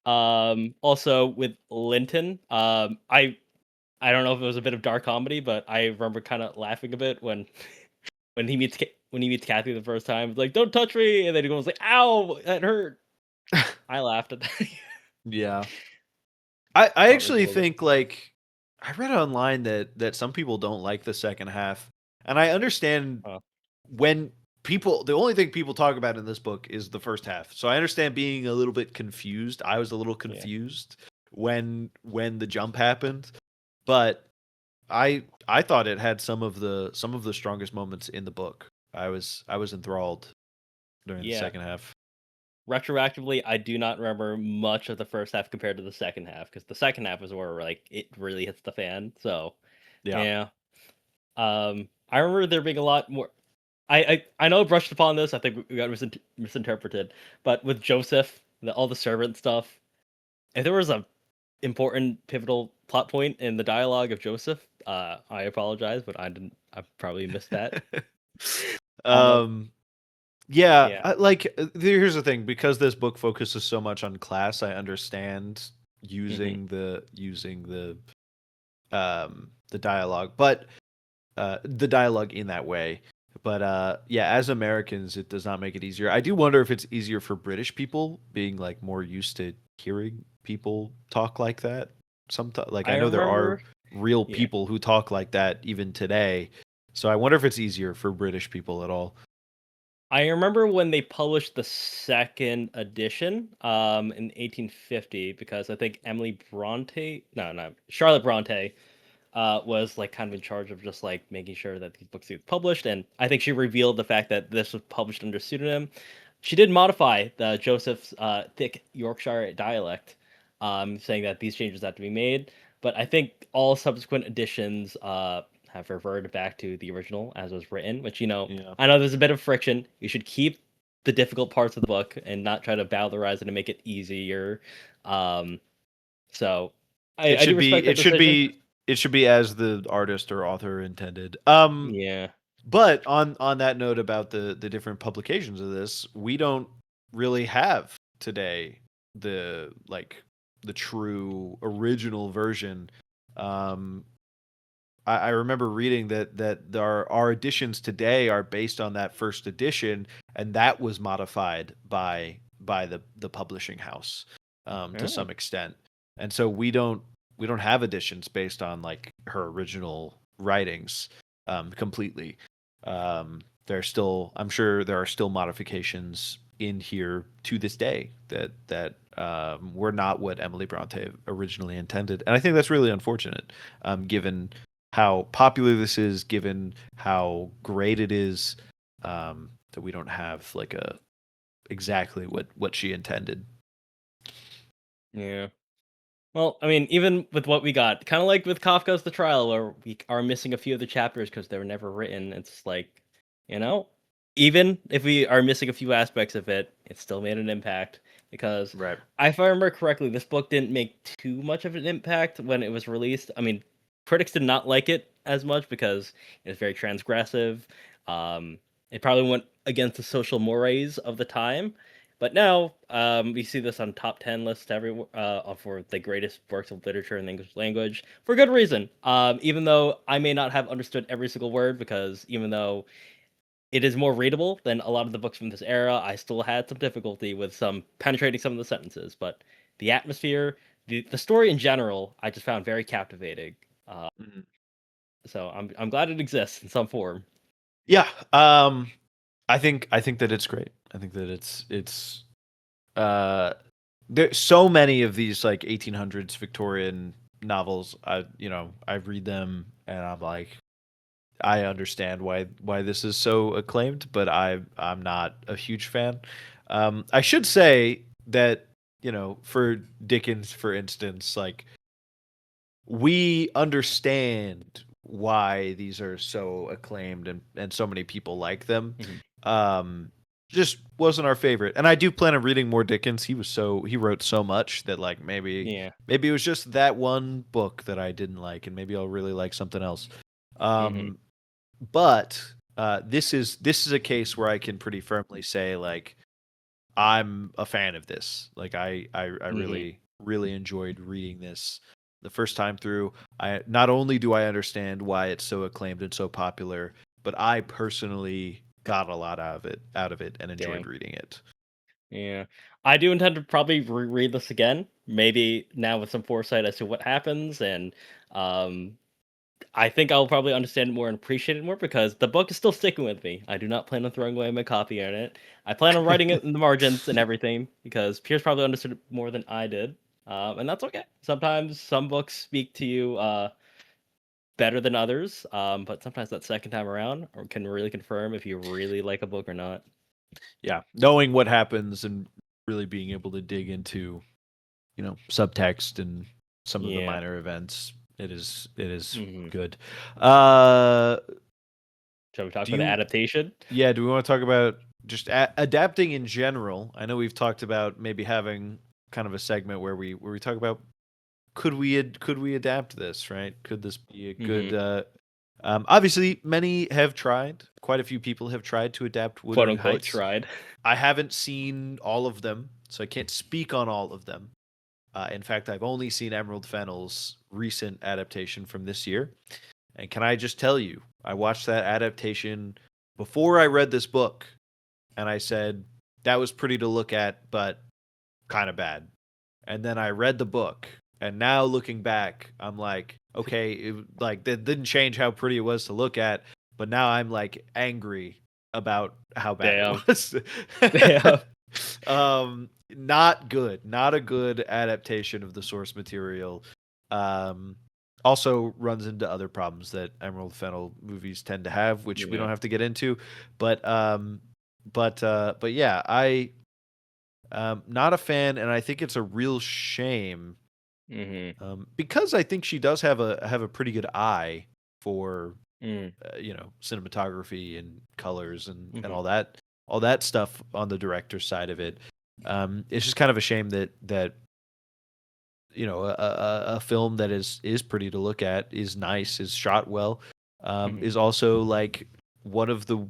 [SPEAKER 1] Also with Linton, I don't know if it was a bit of dark comedy, but I remember kind of laughing a bit when when he meets Kathy the first time. It's like, "Don't touch me," and then he goes like, "Ow, that hurt." I laughed at that.
[SPEAKER 2] Yeah. I
[SPEAKER 1] Thought it was a
[SPEAKER 2] actually
[SPEAKER 1] little bit.
[SPEAKER 2] think like I read online that some people don't like the second half. And I understand
[SPEAKER 1] Uh,
[SPEAKER 2] when the only thing people talk about in this book is the first half. So I understand being a little bit confused. I was a little
[SPEAKER 1] yeah,
[SPEAKER 2] confused when the jump happened, but I thought it had some of the strongest moments in the book. I was enthralled during the
[SPEAKER 1] yeah.
[SPEAKER 2] second half.
[SPEAKER 1] Retroactively, I do not remember much of the first half compared to the second half because the second half is where like it really hits the fan. So
[SPEAKER 2] Yeah.
[SPEAKER 1] yeah, I remember there being a lot more. I know I brushed upon this. I think we got misinterpreted, but with Joseph, all the servant stuff, if there was a important pivotal plot point in the dialogue of Joseph, I apologize, but I didn't. I probably missed that. Um,
[SPEAKER 2] um Yeah,
[SPEAKER 1] yeah.
[SPEAKER 2] here's the thing, because this book focuses so much on class, I understand
[SPEAKER 1] Hmm.
[SPEAKER 2] using the dialogue, but the dialogue in that way. But yeah, as Americans, it does not make it easier. I do wonder if it's easier for British people being like more used to hearing people talk like that. Sometimes, like I
[SPEAKER 1] I
[SPEAKER 2] know there are
[SPEAKER 1] remember,
[SPEAKER 2] real
[SPEAKER 1] yeah.
[SPEAKER 2] people who talk like that even today. So I wonder if it's easier for British people at all.
[SPEAKER 1] I remember when they published the second edition, in 1850, because I think Emily Bronte, no, Charlotte Bronte, was like kind of in charge of just like making sure that these books get published, and I think she revealed the fact that this was published under pseudonym. She did modify the Joseph's thick Yorkshire dialect, saying that these changes have to be made. But I think all subsequent editions have reverted back to the original as was written. Which
[SPEAKER 2] Yeah.
[SPEAKER 1] I know there's a bit of friction. You should keep the difficult parts of the book and not try to bowdlerize it and make it easier. Um, so
[SPEAKER 2] It
[SPEAKER 1] I do
[SPEAKER 2] should be
[SPEAKER 1] respect that
[SPEAKER 2] it should
[SPEAKER 1] decision.
[SPEAKER 2] be it should be as the artist or author intended.
[SPEAKER 1] Yeah.
[SPEAKER 2] But on that note about the different publications of this, we don't really have today the true original version. Um, I remember reading that our editions today are based on that first edition, and that was modified by the publishing house to
[SPEAKER 1] Oh,
[SPEAKER 2] some extent. And so we don't have editions based on like her original writings completely. There's still, I'm sure there are still modifications in here to this day that were not what Emily Bronte originally intended, and I think that's really unfortunate, given how popular this is, given how great it is, that we don't have like a exactly what she intended.
[SPEAKER 1] yeah. Well, I mean, even with what we got, kind of like with Kafka's The Trial, where we are missing a few of the chapters because they were never written. It's like, you know, even if we are missing a few aspects of it, it still made an impact. Because
[SPEAKER 2] Right.
[SPEAKER 1] if I remember correctly, this book didn't make too much of an impact when it was released. I mean, critics did not like it as much because it was very transgressive. It probably went against the social mores of the time. But now we see this on top 10 lists for the greatest works of literature in the English language for good reason. Even though I may not have understood every single word, because even though it is more readable than a lot of the books from this era, I still had some difficulty with some penetrating some of the sentences. But the atmosphere, the story in general, I just found very captivating. Uh,
[SPEAKER 2] Mhm.
[SPEAKER 1] so I'm glad it exists in some form.
[SPEAKER 2] Yeah. I think that it's great. I think that it's uh there's so many of these like 1800s Victorian novels. I read them and I'm like, I understand why this is so acclaimed, but I'm not a huge fan. I should say that for Dickens, for instance, like we understand why these are so acclaimed and so many people like them.
[SPEAKER 1] Mhm.
[SPEAKER 2] Um, just wasn't our favorite. And I do plan on reading more Dickens. He wrote so much that like
[SPEAKER 1] Yeah.
[SPEAKER 2] maybe it was just that one book that I didn't like, and maybe I'll really like something else.
[SPEAKER 1] Hmm.
[SPEAKER 2] Um, but this is a case where I can pretty firmly say like I'm a fan of this. Like I
[SPEAKER 1] Hmm.
[SPEAKER 2] really enjoyed reading this the first time through. I not only do I understand why it's so acclaimed and so popular, but I personally got a lot out of it and enjoyed
[SPEAKER 1] Damn.
[SPEAKER 2] reading it.
[SPEAKER 1] Yeah. I do intend to probably reread this again, maybe now with some foresight as to what happens, and um, I think I'll probably understand it more and appreciate it more because the book is still sticking with me. I do not plan on throwing away my copy on it. I plan on writing it in the margins and everything because Pierce probably understood it more than I did, and that's okay. Sometimes some books speak to you better than others, but sometimes that second time around can really confirm if you really like a book or not.
[SPEAKER 2] Yeah, knowing what happens and really being able to dig into subtext and some of the
[SPEAKER 1] Yeah.
[SPEAKER 2] minor events, it is
[SPEAKER 1] Hmm.
[SPEAKER 2] good. Uh,
[SPEAKER 1] Shall we talk
[SPEAKER 2] do
[SPEAKER 1] about the
[SPEAKER 2] you
[SPEAKER 1] adaptation?
[SPEAKER 2] Yeah, do we want to talk about just adapting in general? I know we've talked about maybe having kind of a segment where we talk about could we adapt this, right? Could this be a good
[SPEAKER 1] Hmm.
[SPEAKER 2] obviously many have tried. Quite a few people have tried to adapt
[SPEAKER 1] Quote
[SPEAKER 2] Wuthering
[SPEAKER 1] unquote
[SPEAKER 2] Heights.
[SPEAKER 1] tried.
[SPEAKER 2] I haven't seen all of them, so I can't speak on all of them. In fact, I've only seen Emerald Fennell's recent adaptation from this year. And can I just tell you, I watched that adaptation before I read this book, and I said that was pretty to look at, but kind of bad. And then I read the book, and now looking back, I'm like, okay, like that didn't change how pretty it was to look at, but now I'm like angry about how bad it
[SPEAKER 1] Damn.
[SPEAKER 2] was.
[SPEAKER 1] Damn.
[SPEAKER 2] Not good. Not a good adaptation of the source material. Um, Also runs into other problems that Emerald Fennel movies tend to have, which we
[SPEAKER 1] Yeah.
[SPEAKER 2] don't have to get into. But but yeah, I not a fan, and I think it's a real shame
[SPEAKER 1] Mhm.
[SPEAKER 2] because I think she does have a pretty good eye for
[SPEAKER 1] Mm.
[SPEAKER 2] cinematography and colors and
[SPEAKER 1] Mhm.
[SPEAKER 2] all that stuff on the director's side of it. It's just kind of a shame that a film that is pretty to look at, is nice, is shot well,
[SPEAKER 1] Mhm.
[SPEAKER 2] is also like one of the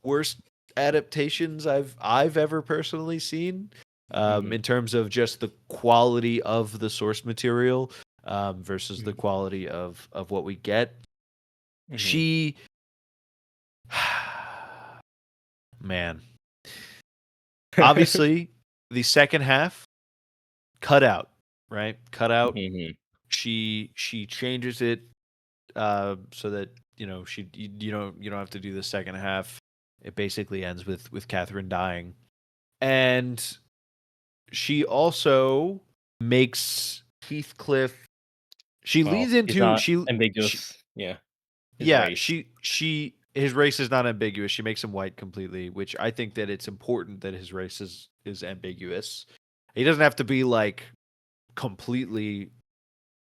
[SPEAKER 2] worst adaptations I've ever personally seen,
[SPEAKER 1] Mhm.
[SPEAKER 2] in terms of just the quality of the source material, versus the
[SPEAKER 1] Mhm.
[SPEAKER 2] quality of what we get.
[SPEAKER 1] Mhm.
[SPEAKER 2] She, man, obviously the second half cut out, right? Cut out.
[SPEAKER 1] Mhm.
[SPEAKER 2] She changes it, so that you don't have to do the second half. It basically ends with Catherine dying, and she also makes Heathcliff. She
[SPEAKER 1] Well,
[SPEAKER 2] leads
[SPEAKER 1] he's
[SPEAKER 2] into
[SPEAKER 1] not
[SPEAKER 2] she
[SPEAKER 1] ambiguous. Yeah. His
[SPEAKER 2] yeah,
[SPEAKER 1] race.
[SPEAKER 2] she his race is not ambiguous. She makes him white completely, which I think that it's important that his race is ambiguous. He doesn't have to be like completely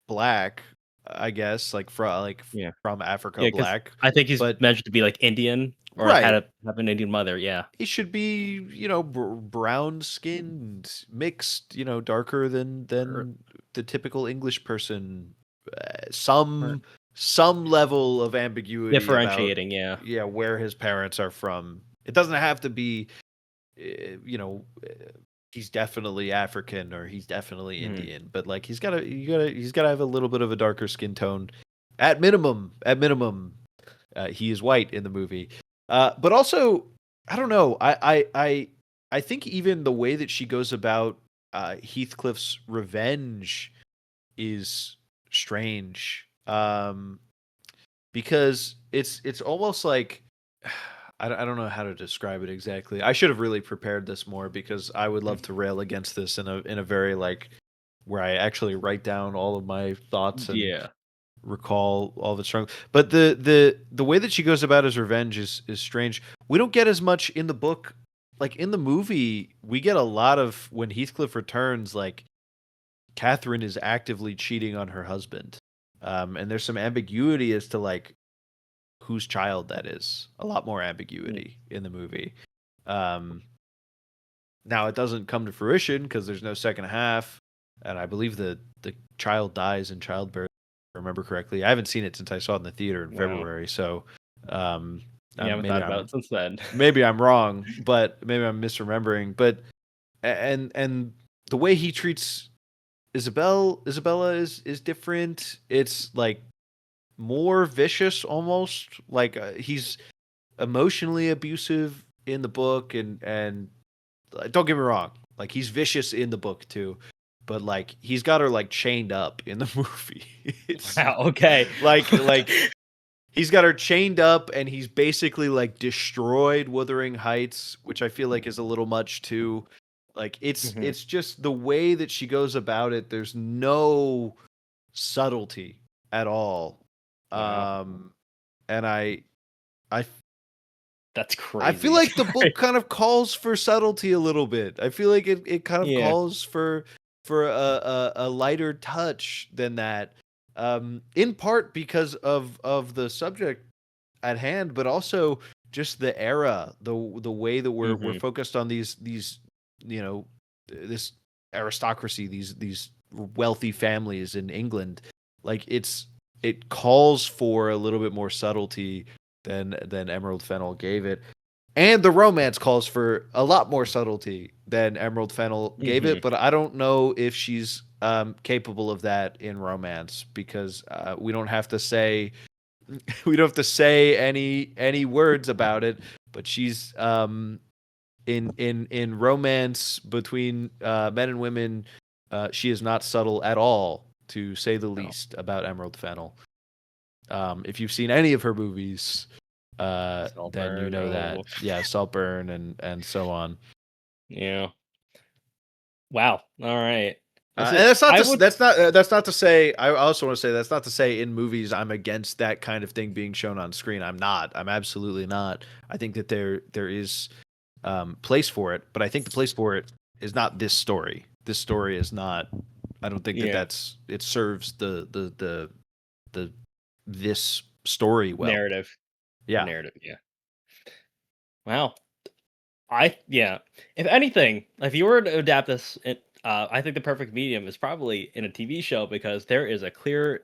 [SPEAKER 2] black, I guess,
[SPEAKER 1] Yeah.
[SPEAKER 2] from Africa
[SPEAKER 1] Yeah, because
[SPEAKER 2] black,
[SPEAKER 1] I think he's
[SPEAKER 2] but
[SPEAKER 1] meant to be, like, Indian or
[SPEAKER 2] right.
[SPEAKER 1] have an Indian mother, yeah.
[SPEAKER 2] He should be, brown skinned, mixed, darker
[SPEAKER 1] Or
[SPEAKER 2] than the typical English person.
[SPEAKER 1] or
[SPEAKER 2] Some level of ambiguity about,
[SPEAKER 1] differentiating, yeah.
[SPEAKER 2] yeah, where his parents are from. It doesn't have to be, he's definitely African or he's definitely
[SPEAKER 1] Mhm.
[SPEAKER 2] Indian, but like he's gotta have a little bit of a darker skin tone. At minimum, he is white in the movie. But also, I don't know. I think even the way that she goes about Heathcliff's revenge is strange. Because it's almost like I don't know how to describe it exactly. I should have really prepared this more because I would love
[SPEAKER 1] Mm.
[SPEAKER 2] to rail against this in a very like where I actually write down all of my thoughts and
[SPEAKER 1] Yeah.
[SPEAKER 2] recall all of its struggle. But the way that she goes about his revenge is strange. We don't get as much in the book. Like in the movie, we get a lot of when Heathcliff returns, like Catherine is actively cheating on her husband. And there's some ambiguity as to like whose child that is. A lot more
[SPEAKER 1] Mm.
[SPEAKER 2] ambiguity in the movie. Um, Now it doesn't come to fruition because there's no second half, and I believe the child dies in childbirth. If I remember correctly. I haven't seen it since I saw it in the theater in
[SPEAKER 1] Wow.
[SPEAKER 2] February, so um,
[SPEAKER 1] You haven't
[SPEAKER 2] maybe
[SPEAKER 1] thought about it since then.
[SPEAKER 2] I'm wrong, but maybe I'm misremembering. But and the way he treats Isabella is different. It's like more vicious almost. Like he's emotionally abusive in the book, and don't get me wrong, like he's vicious in the book too, but like he's got her like chained up in the movie. It's
[SPEAKER 1] Wow, okay.
[SPEAKER 2] like he's got her chained up and he's basically like destroyed Wuthering Heights, which I feel like is a little much too. Like
[SPEAKER 1] Mhm.
[SPEAKER 2] it's just the way that she goes about it. There's no subtlety at all.
[SPEAKER 1] Wow.
[SPEAKER 2] Um and I
[SPEAKER 1] That's
[SPEAKER 2] I feel
[SPEAKER 1] crazy.
[SPEAKER 2] like the book kind of calls for subtlety a little bit. I feel like it kind of
[SPEAKER 1] Yeah.
[SPEAKER 2] calls for a lighter touch than that. In part because of the subject at hand, but also just the era, the way that we're
[SPEAKER 1] Mhm.
[SPEAKER 2] focused on these this aristocracy, these wealthy families in England. Like it calls for a little bit more subtlety than Emerald Fennel gave it. And the romance calls for a lot more subtlety than Emerald Fennel gave it,
[SPEAKER 1] Mhm.
[SPEAKER 2] but I don't know if she's capable of that in romance because we don't have to say we don't have to say any words about it, but she's in romance between men and women, she is not subtle at all, to say the
[SPEAKER 1] No.
[SPEAKER 2] least, about Emerald Fennell. If you've seen any of her movies, then you
[SPEAKER 1] Saltburn.
[SPEAKER 2] know that.
[SPEAKER 1] Oh,
[SPEAKER 2] Yeah, Saltburn and so on.
[SPEAKER 1] yeah. Wow. All right.
[SPEAKER 2] And
[SPEAKER 1] Honestly,
[SPEAKER 2] that's not
[SPEAKER 1] I
[SPEAKER 2] to
[SPEAKER 1] would.
[SPEAKER 2] that's not to say. I also want to say that's not to say in movies I'm against that kind of thing being shown on screen. I'm not. I'm absolutely not. I think that there is place for it, but I think the place for it is not this story. This story is not. I don't think that
[SPEAKER 1] Yeah.
[SPEAKER 2] it serves the this story well.
[SPEAKER 1] Narrative. The
[SPEAKER 2] Yeah,
[SPEAKER 1] narrative. Yeah. Wow. Yeah. If anything, if you were to adapt this, I think the perfect medium is probably in a TV show because there is a clear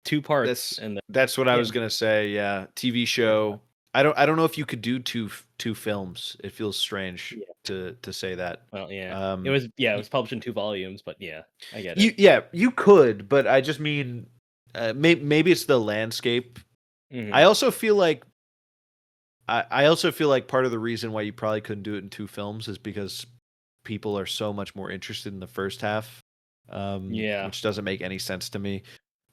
[SPEAKER 1] two parts
[SPEAKER 2] that's
[SPEAKER 1] in the
[SPEAKER 2] that's what I
[SPEAKER 1] yeah.
[SPEAKER 2] was gonna say. Yeah, TV
[SPEAKER 1] Yeah.
[SPEAKER 2] show. I don't know if you could do two films. It feels strange
[SPEAKER 1] Yeah.
[SPEAKER 2] to say that.
[SPEAKER 1] Well, yeah.
[SPEAKER 2] Um,
[SPEAKER 1] It
[SPEAKER 2] y-
[SPEAKER 1] was published in 2 volumes, but yeah, I get
[SPEAKER 2] you
[SPEAKER 1] it.
[SPEAKER 2] yeah you could, but I just mean maybe it's the landscape. I
[SPEAKER 1] Mhm.
[SPEAKER 2] also feel like I also feel like part of the reason why you probably couldn't do it in two films is because people are so much more interested in the first half,
[SPEAKER 1] Yeah.
[SPEAKER 2] which doesn't make any sense to me.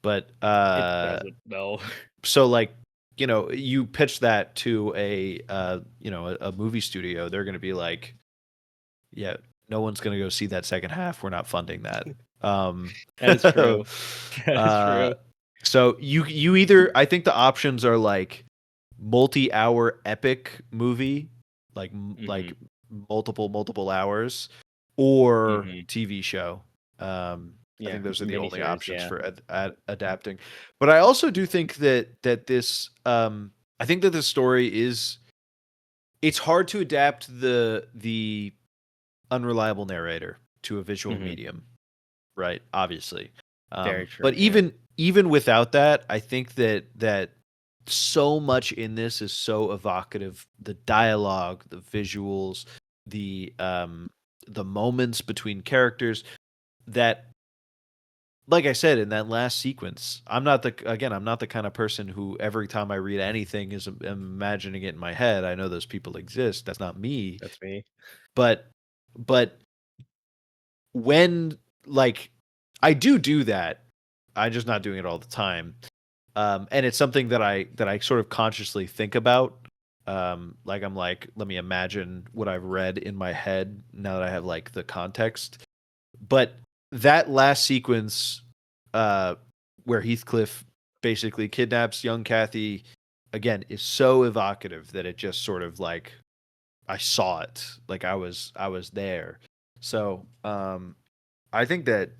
[SPEAKER 2] But
[SPEAKER 1] It doesn't, no.
[SPEAKER 2] so like you pitch that to a movie studio, they're going to be like, yeah, no one's going to go see that second half. We're not funding that. Um,
[SPEAKER 1] That is true. That is
[SPEAKER 2] uh,
[SPEAKER 1] true.
[SPEAKER 2] so you either I think the options are like multi-hour epic movie, like
[SPEAKER 1] Mhm.
[SPEAKER 2] multiple hours, or
[SPEAKER 1] Mhm.
[SPEAKER 2] TV show. I
[SPEAKER 1] Yeah,
[SPEAKER 2] think those are the only
[SPEAKER 1] miniseries,
[SPEAKER 2] options
[SPEAKER 1] yeah.
[SPEAKER 2] for adapting. But I also do think that this I think that this story is it's hard to adapt the unreliable narrator to a visual
[SPEAKER 1] Mhm.
[SPEAKER 2] medium, right? Obviously.
[SPEAKER 1] Very
[SPEAKER 2] But
[SPEAKER 1] true, yeah.
[SPEAKER 2] even without that, I think that so much in this is so evocative. The dialogue, the visuals, the moments between characters that, like I said, in that last sequence, I'm not the kind of person who every time I read anything is am imagining it in my head. I know those people exist. That's not me.
[SPEAKER 1] That's me.
[SPEAKER 2] But but when like I do that, I'm just not doing it all the time. And it's something that I sort of consciously think about. Like I'm like, let me imagine what I've read in my head now that I have like the context. But that last sequence, uh, where Heathcliff basically kidnaps young Kathy, again, is so evocative that it just sort of like I saw it, like I was there. So I think that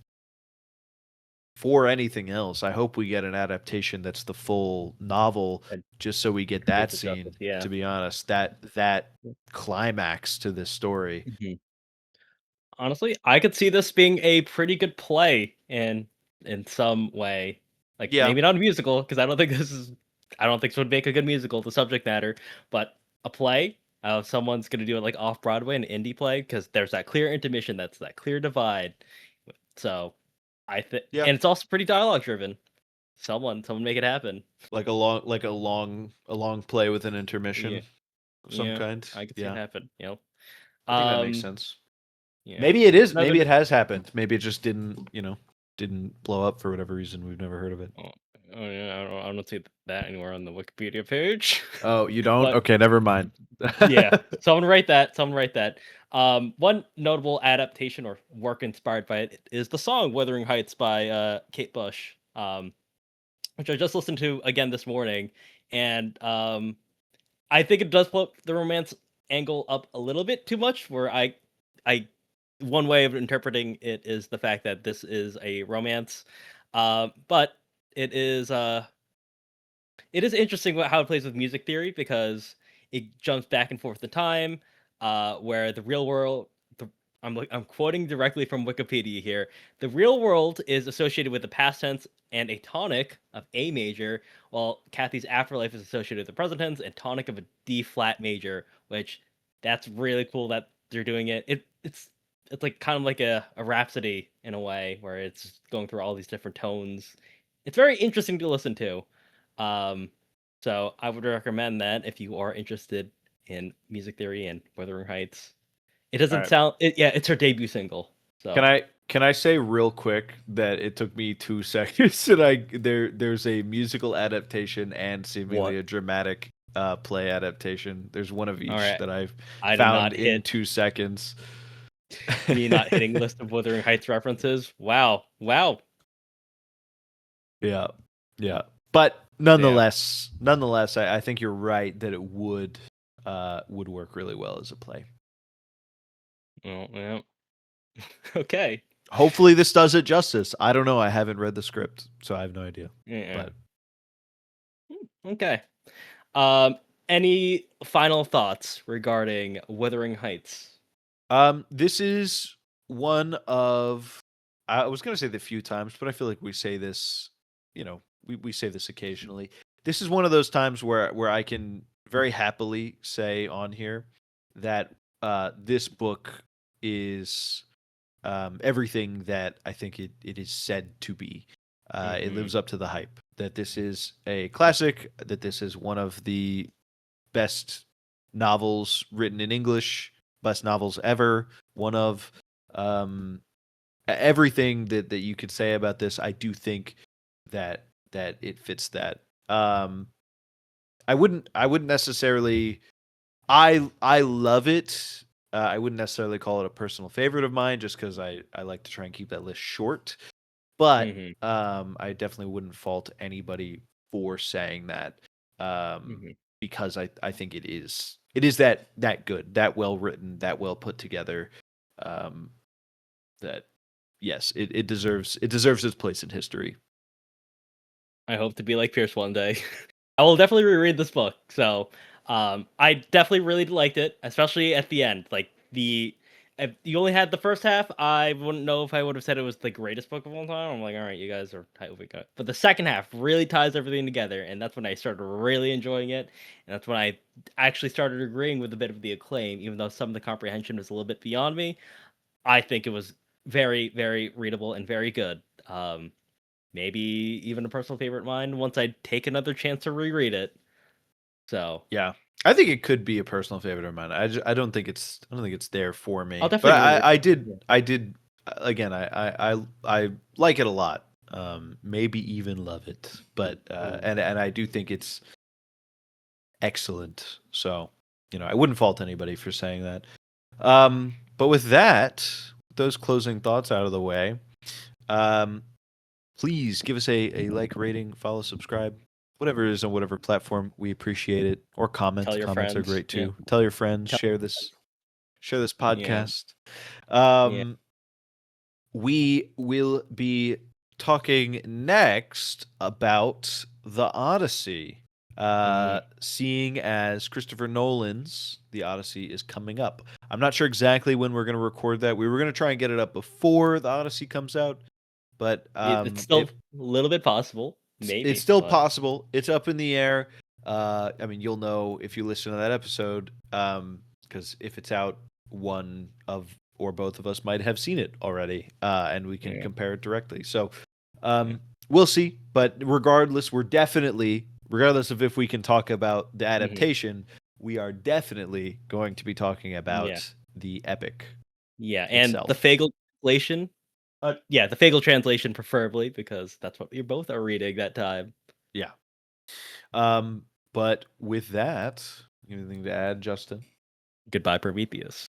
[SPEAKER 2] for anything else, I hope we get an adaptation that's the full novel,
[SPEAKER 1] That
[SPEAKER 2] just so we get that
[SPEAKER 1] does it justice,
[SPEAKER 2] scene.
[SPEAKER 1] yeah.
[SPEAKER 2] To be honest, that climax to this story.
[SPEAKER 1] Mhm. Honestly, I could see this being a pretty good play in some way. Like,
[SPEAKER 2] Yeah,
[SPEAKER 1] maybe not a musical, because I don't think this would make a good musical, the subject matter, but a play, someone's gonna do it, like, off-Broadway, an indie play, because there's that clear intermission, that's that clear divide. So, I think,
[SPEAKER 2] yeah,
[SPEAKER 1] and it's also pretty dialogue driven. Someone make it happen.
[SPEAKER 2] like a long play with an
[SPEAKER 1] Yeah,
[SPEAKER 2] intermission of some
[SPEAKER 1] yeah,
[SPEAKER 2] kind.
[SPEAKER 1] I could see it
[SPEAKER 2] Yeah,
[SPEAKER 1] happen, you know?
[SPEAKER 2] I think that makes
[SPEAKER 1] Um,
[SPEAKER 2] sense.
[SPEAKER 1] yeah.
[SPEAKER 2] Maybe it is.
[SPEAKER 1] Another
[SPEAKER 2] Maybe it has happened. Maybe it just didn't blow up for whatever reason. We've never heard of it.
[SPEAKER 1] Oh, oh yeah, I don't see that anywhere on the Wikipedia page.
[SPEAKER 2] Oh, you don't?
[SPEAKER 1] But
[SPEAKER 2] Okay, never mind.
[SPEAKER 1] yeah, someone write that. Someone write that. One notable adaptation or work inspired by it is the song "Wuthering Heights" by Kate Bush, which I just listened to again this morning, and I think it does flip the romance angle up a little bit too much. Where I, one way of interpreting it is the fact that this is a romance, but it is it is interesting how it plays with music theory because it jumps back and forth in time, where the real world. I'm quoting directly from Wikipedia here. The real world is associated with the past tense and a tonic of A major, while Kathy's afterlife is associated with the present tense and tonic of a D flat major. Which that's really cool that they're doing it. It's like kind of like a rhapsody in a way where it's going through all these different tones. It's very interesting to listen to. Um, So I would recommend that if you are interested in music theory and Wuthering Heights. It
[SPEAKER 2] All
[SPEAKER 1] doesn't
[SPEAKER 2] right.
[SPEAKER 1] sound yeah, it's her debut single.
[SPEAKER 2] Can
[SPEAKER 1] So
[SPEAKER 2] I say real quick that it took me 2 seconds and there's a musical adaptation and seemingly
[SPEAKER 1] what?
[SPEAKER 2] a dramatic play adaptation. There's one of
[SPEAKER 1] All
[SPEAKER 2] each
[SPEAKER 1] right.
[SPEAKER 2] that I've
[SPEAKER 1] I did
[SPEAKER 2] found
[SPEAKER 1] not
[SPEAKER 2] in
[SPEAKER 1] hit
[SPEAKER 2] 2 seconds.
[SPEAKER 1] me not hitting list of Wuthering Heights references. Wow. Wow.
[SPEAKER 2] Yeah, yeah. But
[SPEAKER 1] Yeah.
[SPEAKER 2] nonetheless, I think you're right that it would work really well as a play.
[SPEAKER 1] Oh, yeah. Okay.
[SPEAKER 2] Hopefully, this does it justice. I don't know. I haven't read the script, so I have no idea.
[SPEAKER 1] Yeah.
[SPEAKER 2] But
[SPEAKER 1] Okay. Um, any final thoughts regarding Wuthering Heights?
[SPEAKER 2] this is one of I was gonna say the few times, but I feel like we say this, we say this occasionally. This is one of those times where I can very happily say on here that this book is everything that I think it is said to be. It
[SPEAKER 1] Mm-hmm.
[SPEAKER 2] lives up to the hype. That this is a classic. That this is one of the best novels written in English, best novels ever. One of everything that you could say about this. I do think that it fits that. I wouldn't necessarily. I love it. I wouldn't necessarily call it a personal favorite of mine, just because I like to try and keep that list short. But
[SPEAKER 1] Mm-hmm.
[SPEAKER 2] I definitely wouldn't fault anybody for saying that, um,
[SPEAKER 1] Mm-hmm.
[SPEAKER 2] because I think it is that good, that well written, that well put together. Um, that yes, it deserves its place in history.
[SPEAKER 1] I hope to be like Pierce one day. I will definitely reread this book. So, I definitely really liked it, especially at the end. Like if you only had the first half, I wouldn't know if I would have said it was the greatest book of all time. I'm like, all right, you guys are tight with it. But the second half really ties everything together, and that's when I started really enjoying it, and that's when I actually started agreeing with a bit of the acclaim, even though some of the comprehension was a little bit beyond me. I think it was very, very readable and very good. Maybe even a personal favorite of mine once I take another chance to reread it. So
[SPEAKER 2] Yeah, I think it could be a personal favorite of mine. I don't think it's there for
[SPEAKER 1] I'll
[SPEAKER 2] me, but
[SPEAKER 1] definitely reread
[SPEAKER 2] I
[SPEAKER 1] it.
[SPEAKER 2] did
[SPEAKER 1] Yeah.
[SPEAKER 2] I did again. I like it a lot. Maybe even love it, but
[SPEAKER 1] Ooh.
[SPEAKER 2] and I do think it's excellent. So I wouldn't fault anybody for saying that. But with that, those closing thoughts out of the way, um, please give us a like, rating, follow, subscribe, whatever it is on whatever platform. We appreciate it. Or
[SPEAKER 1] Tell
[SPEAKER 2] comment.
[SPEAKER 1] your
[SPEAKER 2] Comments are
[SPEAKER 1] friends.
[SPEAKER 2] great
[SPEAKER 1] Yeah.
[SPEAKER 2] too. Tell your friends.
[SPEAKER 1] Tell
[SPEAKER 2] Share this
[SPEAKER 1] yeah.
[SPEAKER 2] podcast.
[SPEAKER 1] Yeah.
[SPEAKER 2] We will be talking next about the Odyssey.
[SPEAKER 1] Mhm.
[SPEAKER 2] Seeing as Christopher Nolan's The Odyssey is coming up. I'm not sure exactly when we're going to record that. We were going to try and get it up before the Odyssey comes out, but
[SPEAKER 1] It's still a little bit possible,
[SPEAKER 2] it's
[SPEAKER 1] maybe,
[SPEAKER 2] still
[SPEAKER 1] but
[SPEAKER 2] possible. It's up in the air. I mean, you'll know if you listen to that episode, because if it's out, one of or both of us might have seen it already, and we can
[SPEAKER 1] yeah.
[SPEAKER 2] compare it directly. So,
[SPEAKER 1] Yeah.
[SPEAKER 2] we'll see. But regardless, regardless of if we can talk about the
[SPEAKER 1] Mhm.
[SPEAKER 2] adaptation, we are definitely going to be talking
[SPEAKER 1] Yeah.
[SPEAKER 2] about the epic
[SPEAKER 1] Yeah, and the
[SPEAKER 2] itself.
[SPEAKER 1] Fagel translation. Yeah, the Fagel translation preferably because that's what you both are reading that time.
[SPEAKER 2] Yeah. But with that, anything to add, Justin?
[SPEAKER 1] Goodbye, Prometheus.